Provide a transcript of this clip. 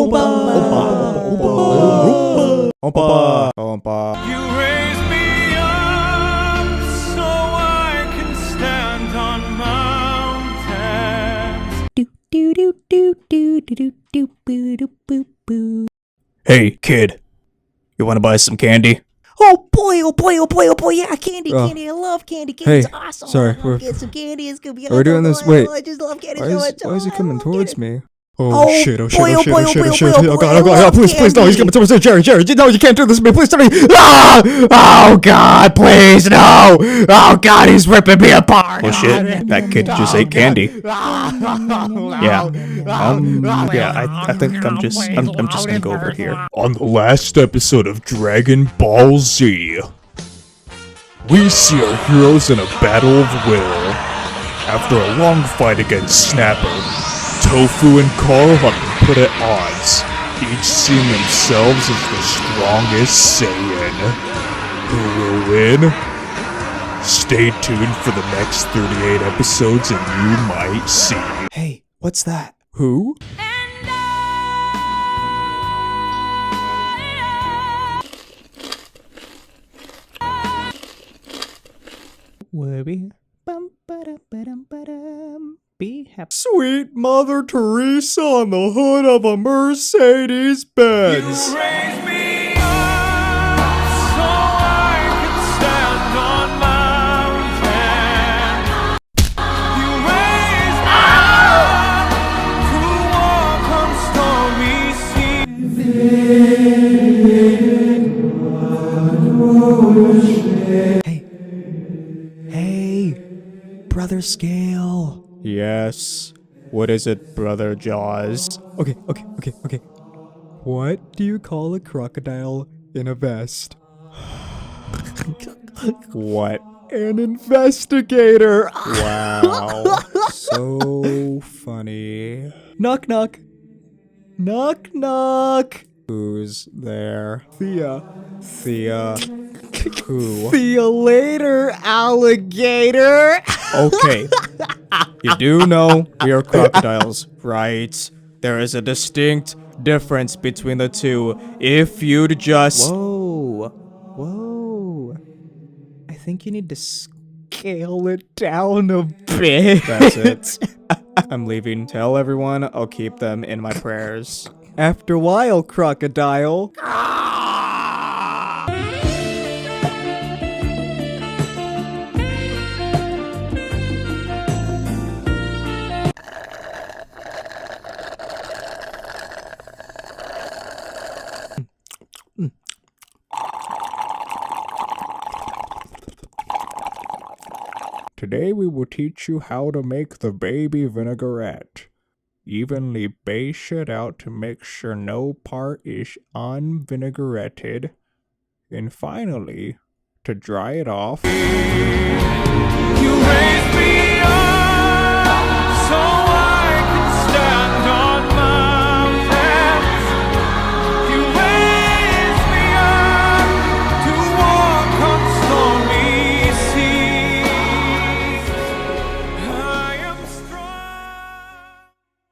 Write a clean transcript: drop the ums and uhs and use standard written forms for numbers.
You raise me up so I can stand on mountains. Hey, kid. You wanna buy some candy? Oh boy, yeah, candy, I love candy, candy's awesome. Sorry, I'll get some candy, it's gonna be Are we doing this? Wait. I just love candy Why so is, much. why is he I coming love towards candy. me? Oh shit, oh boy, shit. Oh I god, please, no, he's love coming towards me. Jerry, no, you can't do this to me, please tell me. Ah! Oh god, please, no! Oh god, he's ripping me apart! Oh shit, that kid just ate candy. Yeah. I think I'm just gonna go over here. On the last episode of Dragon Ball Z, we see our heroes in a battle of will. After a long fight against Snapper, Tofu and Carl have been put at odds, each seeing themselves as the strongest Saiyan. Who will win? Stay tuned for the next 38 episodes and you might see. Hey, what's that? Who? Worry, be happy. Sweet Mother Teresa on the hood of a Mercedes Benz. You raise me up so I can stand on mountains. You raise me up to walk on stormy seas. Hey, Brother Scale. Yes. What is it, Brother Jaws? Okay. What do you call a crocodile in a vest? What? An investigator! Wow. So funny. Knock knock. Knock knock. Who's there? Thea. Who? See you later, alligator! Okay. You do know we are crocodiles, right? There is a distinct difference between the two. If you'd just... Whoa. I think you need to scale it down a bit. That's it. I'm leaving. Tell everyone I'll keep them in my prayers. After a while, crocodile. Today we will teach you how to make the baby vinaigrette. Evenly base it out to make sure no part is unvinaigretted. And finally, to dry it off...